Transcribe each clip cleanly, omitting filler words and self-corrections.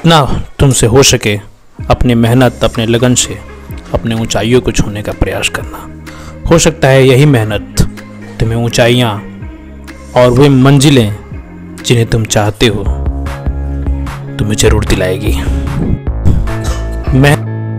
जितना तुमसे हो सके अपनी मेहनत, अपने लगन से अपने ऊंचाइयों को छूने का प्रयास करना। हो सकता है यही मेहनत तुम्हें ऊंचाइयां और वे मंजिलें जिन्हें तुम चाहते हो तुम्हें जरूर दिलाएगी।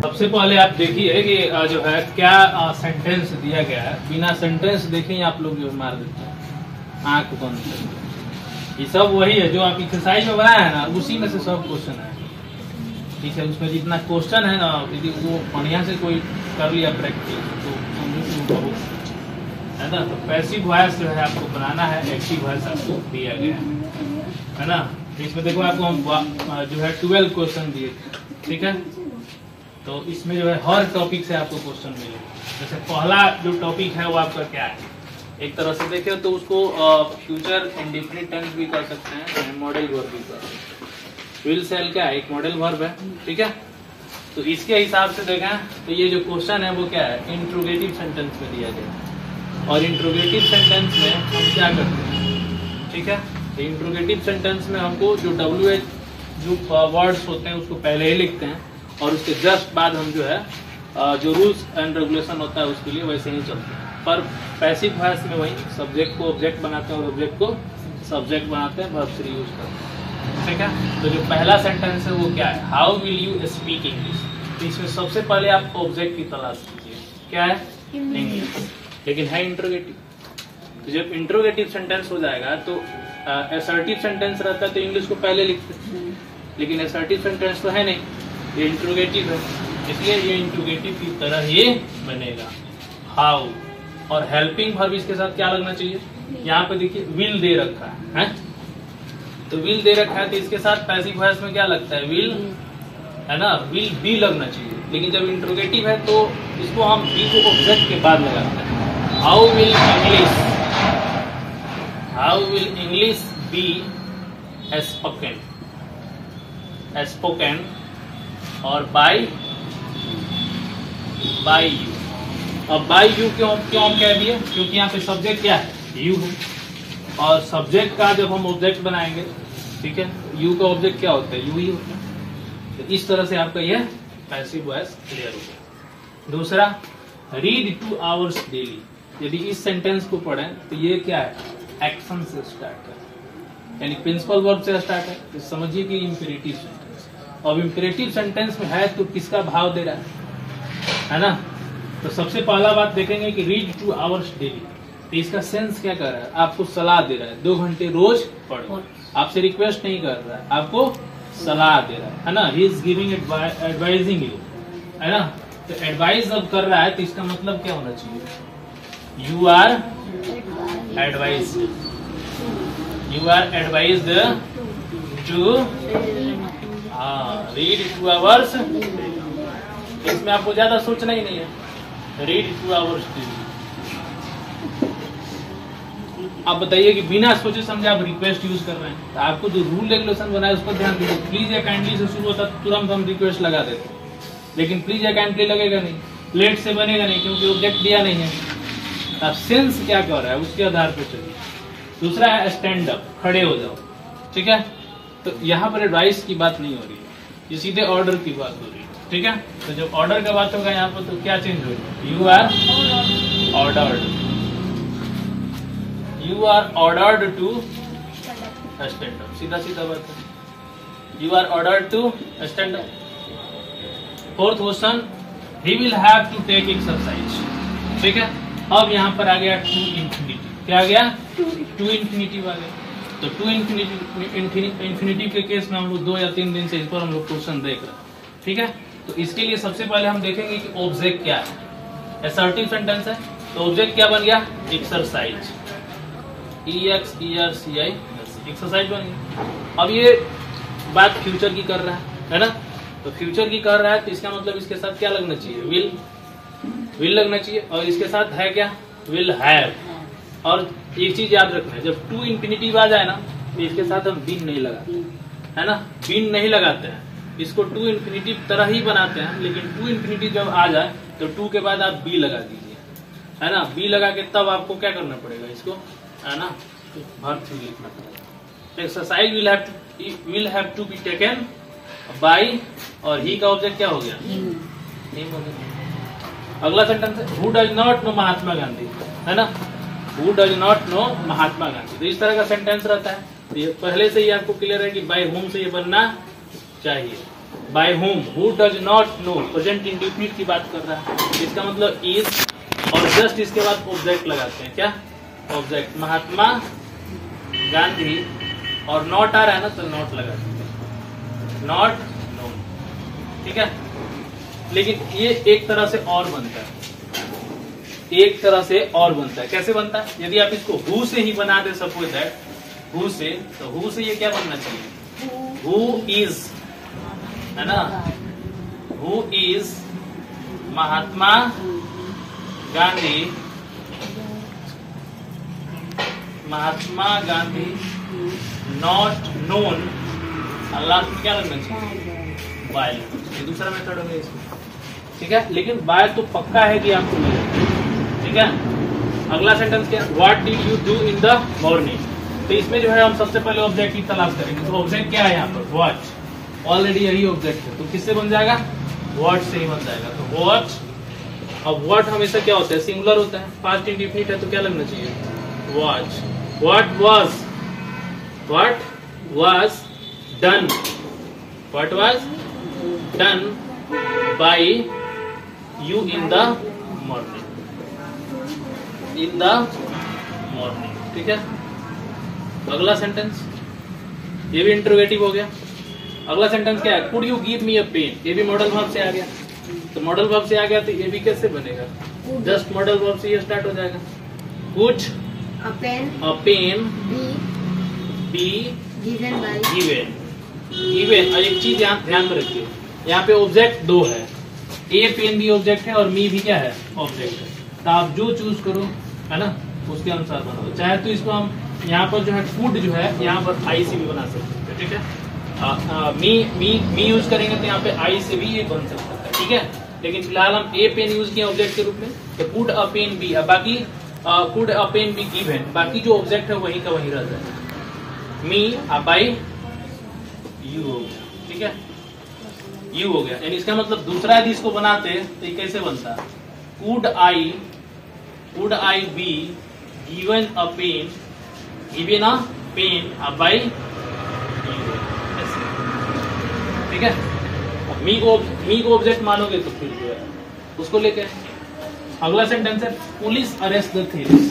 सबसे पहले आप देखिए कि जो है क्या सेंटेंस दिया गया है। बिना सेंटेंस देखे ही आप लोग जो मार देते हैं आंख बंद। ये सब वही है जो आप एक्सरसाइज में बनाया है ना, उसी में से सब क्वेश्चन है। ठीक है, उसमें जितना क्वेश्चन है ना, यदि वो बढ़िया से कोई कर लिया प्रैक्टिस तो बहुत है ना। तो पैसिव वॉइस जो है आपको बनाना है, एक्टिव वॉइस आपको दिया गया है ना। इसमें देखो आपको हम जो है 12 क्वेश्चन दिए, ठीक है। तो इसमें जो है हर टॉपिक से आपको क्वेश्चन मिलेगा। जैसे पहला जो टॉपिक है वो आपका क्या है, एक तरह से देखें तो उसको फ्यूचर इंडेफिनिट टेंस भी कर सकते हैं, मॉडल वर्ब भी कर सकते हैं। विल सेल क्या है, एक मॉडल वर्ब है, ठीक है। तो इसके हिसाब से देखें तो ये जो क्वेश्चन है वो क्या है, इंट्रोगेटिव सेंटेंस में दिया गया। और इंट्रोगेटिव सेंटेंस में हम क्या करते हैं, ठीक है। तो इंट्रोगेटिव सेंटेंस में हमको जो WH जो वर्ड्स होते हैं उसको पहले ही लिखते हैं और उसके जस्ट बाद हम जो है जो रूल्स एंड रेगुलेशन होता है उसके लिए वैसे ही चलते हैं। पर पैसिव वॉइस में वही सब्जेक्ट को ऑब्जेक्ट बनाते हैं और ऑब्जेक्ट को सब्जेक्ट बनाते हैं, वर्ब से यूज करते हैं, ठीक है। तो जो पहला सेंटेंस है वो क्या है, how will you speak English. तो इसमें सबसे पहले आप ऑब्जेक्ट की तलाश कीजिए, क्या है, इंग्लिश, लेकिन है इंट्रोगेटिव। तो जब इंट्रोगेटिव सेंटेंस हो जाएगा तो असर्टिव सेंटेंस रहता है तो इंग्लिश को पहले लिखते हैं, लेकिन असर्टिव सेंटेंस तो है नहीं, ये इंट्रोगेटिव है, इसलिए ये इंट्रोगेटिव की तरह ही बनेगा। हाउ और हेल्पिंग वर्ब इसके साथ क्या लगना चाहिए, यहाँ पे देखिए विल दे रखा है, तो विल दे रखा है तो इसके साथ पैसिव वॉइस में क्या लगता है, विल, है ना, विल बी लगना चाहिए। लेकिन जब इंट्रोगेटिव है तो इसको हम बी को ऑब्जेक्ट के बाद लगाते हैं। How will English be spoken और बाय यू। अब बाय यू क्यों कह दिए, क्योंकि यहाँ पे सब्जेक्ट क्या है, यू है। और सब्जेक्ट का जब हम ऑब्जेक्ट बनाएंगे, ठीक है, यू का ऑब्जेक्ट क्या होता है, यू ही होता है। तो इस तरह से आपका यह पैसिव वॉइस क्लियर हो गया। दूसरा, रीड 2 आवर्स डेली। यदि इस सेंटेंस को पढ़ें तो ये क्या है, एक्शन से स्टार्ट है, यानी प्रिंसिपल वर्ब से स्टार्ट है। तो समझिए कि इंपेरेटिव सेंटेंस। अब इंपेरेटिव सेंटेंस में है तो किसका भाव दे रहा है ना। तो सबसे पहला बात देखेंगे कि रीड 2 आवर्स डेली। तो इसका सेंस क्या कर रहा है, आपको सलाह दे रहा है 2 घंटे रोज पढ़ो। आपसे रिक्वेस्ट नहीं कर रहा है, आपको सलाह दे रहा है ना। He is giving advising you, है ना। तो एडवाइस जब कर रहा है तो इसका मतलब क्या होना चाहिए, you are advised to read 2 hours. इसमें आपको ज्यादा सोचना ही नहीं है, रीड 2 आवर्स डेली। आप बताइए कि बिना सोचे समझे आप रिक्वेस्ट यूज कर रहे हैं, तो आपको जो रूल रेगुलेशन बनाए उस पर ध्यान दीजिए। प्लीज या काइंडली से शुरू होता तुरंत हम रिक्वेस्ट लगा देते, लेकिन प्लीज या काइंडली लगेगा नहीं, लेट से बनेगा नहीं, क्योंकि ऑब्जेक्ट दिया नहीं है। अब सेंस क्या कर रहा है उसके आधार पर चलिए। दूसरा है स्टैंड अप, खड़े हो जाओ, ठीक है। तो यहाँ पर एडवाइस की बात नहीं हो रही है, ये सीधे ऑर्डर की बात हो रही है, ठीक है। तो जब ऑर्डर का बात होगा यहाँ पर तो क्या चेंज होगा, you are ordered to stand up. सीधा बात है, you are ordered to stand up. Fourth question, he will have to take exercise, ठीक है। अब यहाँ पर आ गया टू इंफिनिटिव, क्या आ गया, टू इंफिनिटिव आ गया। तो टू इंफिनिटिव के केस में हम लोग 2 या 3 दिन से इस पर हम लोग क्वेश्चन देख रहे हैं, ठीक है। तो इसके लिए सबसे पहले हम देखेंगे कि ऑब्जेक्ट क्या है। असर्टिव सेंटेंस है तो ऑब्जेक्ट क्या बन गया, एक्सरसाइज, EXERCIZ, एक्सरसाइज बन गया। अब ये बात फ्यूचर की कर रहा है ना। तो फ्यूचर की कर रहा है तो इसका मतलब इसके साथ क्या लगना चाहिए, विल लगना चाहिए। और इसके साथ है क्या, विल हैव। और एक चीज याद रखना है, जब टू इंफिनिटिव आ जाए ना तो इसके साथ हम बीन नहीं लगाते, है ना, बीन नहीं लगाते हैं, इसको टू इंफिनिटिव तरह ही बनाते हैं। लेकिन टू इंफिनिटिव जब आ जाए तो टू के बाद आप बी लगा दीजिए, है ना। बी लगा के तब आपको क्या करना पड़ेगा, इसको, है ना, वर्ब 3 लिखना पड़ेगा। Exercise will have to be taken by और ही का ऑब्जेक्ट क्या हो गया? हिम हो गया। अगला सेंटेंस है who does not know Mahatma Gandhi, है ना, who does not know Mahatma Gandhi. तो इस तरह का सेंटेंस रहता है। तो ये पहले से ही आपको क्लियर है कि बाय हुम से ये बनना चाहिए। By whom, who does not know, present indefinite की बात कर रहा है, इसका मतलब इज, और जस्ट इसके बाद ऑब्जेक्ट लगाते हैं। क्या ऑब्जेक्ट? महात्मा गांधी, और नॉट आ रहा है ना तो नॉट लगा सकते हैं, नॉट नोन, ठीक है। लेकिन ये एक तरह से और बनता है, एक तरह से और बनता है। कैसे बनता है? यदि आप इसको हु से ही बना दे, सपोज दैट हु से, तो हु से ये क्या बनना चाहिए? हु इज, है ना, who is Mahatma Gandhi, Mahatma Gandhi not known, और लास्ट में क्या लगना चाहिए? बाय। ये दूसरा मेथड हो गया इसमें, ठीक है। लेकिन बाय तो पक्का है कि आपको मिलेगा, ठीक है। अगला सेंटेंस क्या? What did you do in the morning. तो इसमें जो है हम सबसे पहले ऑब्जेक्ट की तलाश करेंगे। तो ऑब्जेक्ट क्या है यहाँ पर? व्हाट, ऑलरेडी यही ऑब्जेक्ट है, तो किससे बन जाएगा? व्हाट से ही बन जाएगा। तो व्हाट, अब व्हाट हमेशा क्या होता है? सिंगुलर होता है। पास्ट इंडेफिनिट है तो क्या लगना चाहिए? Was. What was, what was done, what was done by you in the morning, in the morning, ठीक है। अगला सेंटेंस, ये भी इंटरोगेटिव हो गया। अगला सेंटेंस क्या है? Could you give me a pen. ये भी मॉडल वर्ब से आ गया। तो मॉडल वर्ब से आ गया तो ये भी कैसे बनेगा? जस्ट मॉडल वर्ब से ये स्टार्ट हो जाएगा। Could A pen be given by given. और एक चीज ध्यान में रखिए, यहाँ पे ऑब्जेक्ट दो है, ए पेन भी ऑब्जेक्ट है और मी भी क्या है? ऑब्जेक्ट है। तो आप जो चूज करो, है ना, उसके अनुसार बना दो। चाहे तो इसको हम यहाँ पर जो है फूड जो है यहाँ पर आई से भी बना सकते हैं, ठीक है। मी यूज करेंगे तो यहाँ पे आई से भी ये बन सकता है, ठीक है। लेकिन फिलहाल हम ए पेन यूज किए ऑब्जेक्ट के रूप में, तो कुड अ पेन बी, बाकी could a pen be given, बाकी जो ऑब्जेक्ट है वही का वही रह जाएगा। मी बाई यू हो गया, ठीक है, यू हो गया। यानी इसका मतलब दूसरा यदि इसको बनाते तो ये कैसे बनता? Could I be given a pen, given a pen by you, ठीक है। मी को ऑब्जेक्ट मानोगे तो फिर जो है उसको लेके। अगला सेंटेंस है पुलिस अरेस्ट द थीव्स।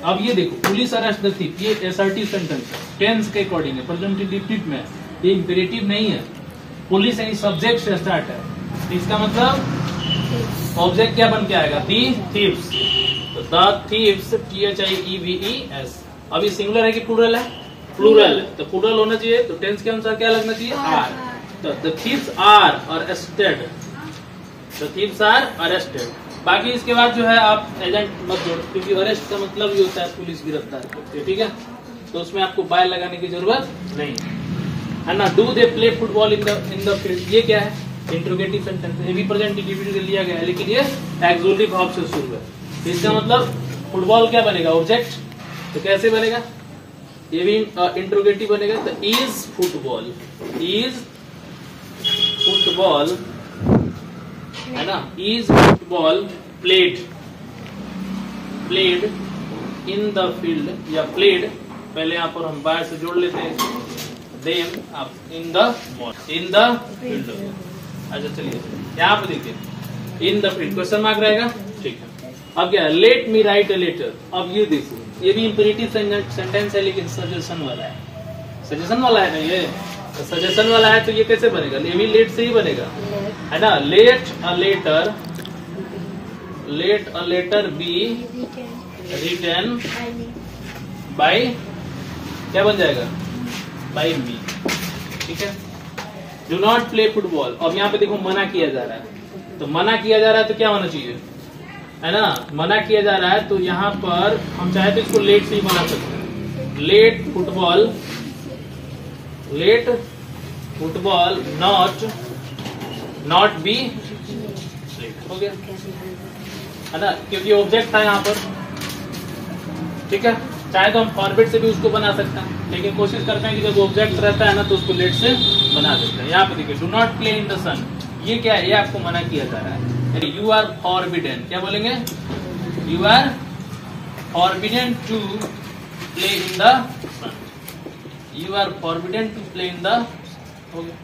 अब ये देखो, पुलिस अरेस्ट द थीव, ये असर्टिव सेंटेंस है, टेंस के अकॉर्डिंग है, प्रेजेंट इंडेफिनिट में, ये इंपेरेटिव नहीं है। पुलिस यानी सब्जेक्ट से स्टार्ट है, तो इसका मतलब ऑब्जेक्ट क्या बन के आएगा? दी थीव्स। तो द थीव्स, THIEVES। अब ये सिंगुलर है कि प्लूरल है? प्लूरल है, तो प्लूरल होना चाहिए, तो टेंस के अनुसार क्या लगना चाहिए? आर। तो the thieves are arrested, the thieves are arrested. बाकी इसके बाद जो है आप एजेंट मत जोड़ो, क्योंकि अरेस्ट का मतलब ही होता है पुलिस गिरफ्तार करती है, ठीक है। तो उसमें आपको बाय लगाने की जरूरत नहीं है ना। Do they play football in the field, ये क्या है? इंट्रोगेटिव सेंटेंस है, ये भी प्रेजेंट इंडेफिनिट लिया गया है, लेकिन ये एक्सक्लूसिव वर्ब से शुरू है। तो इसका मतलब फुटबॉल क्या बनेगा? ऑब्जेक्ट। तो कैसे बनेगा? ये भी इंट्रोगेटिव बनेगा। तो इज फुटबॉल, इज फुटबॉल, है ना, is football played in the field, या प्लेड, पहले यहाँ पर हम बाय से जोड़ लेते हैं, देम आप इन द फील्ड। अच्छा चलिए यहाँ पे देखिए, in the field question mark रहेगा, ठीक है। अब क्या है? Let me write a letter. अब ये देखो, ये भी इंपेरेटिव सेंटेंस है, लेकिन सजेशन वाला है, सजेशन वाला है ना ये, तो सजेशन वाला है तो ये कैसे बनेगा? ये भी लेट से ही बनेगा, है ना। Let a letter be written by, क्या बन जाएगा? बाय मी, ठीक है। Do not play football. अब यहाँ पे देखो मना किया जा रहा है, तो मना किया जा रहा है तो क्या होना चाहिए? है ना, मना किया जा रहा है, तो यहाँ पर हम चाहे तो इसको लेट से ही बना सकते हैं। Let football not be let, हो गया, है ना, क्योंकि ऑब्जेक्ट था यहाँ पर, ठीक है। चाहे तो हम फॉरवर्ड से भी उसको बना सकते हैं, लेकिन कोशिश करते हैं कि जब ऑब्जेक्ट रहता है ना तो उसको लेट से बना देते हैं। यहाँ पे देखिए, do not play in the sun, ये क्या है, ये आपको मना किया जा रहा है। यू आर फॉरबिडन, क्या बोलेंगे, you are forbidden to play in the sun, you are forbidden to play in the, हो गया।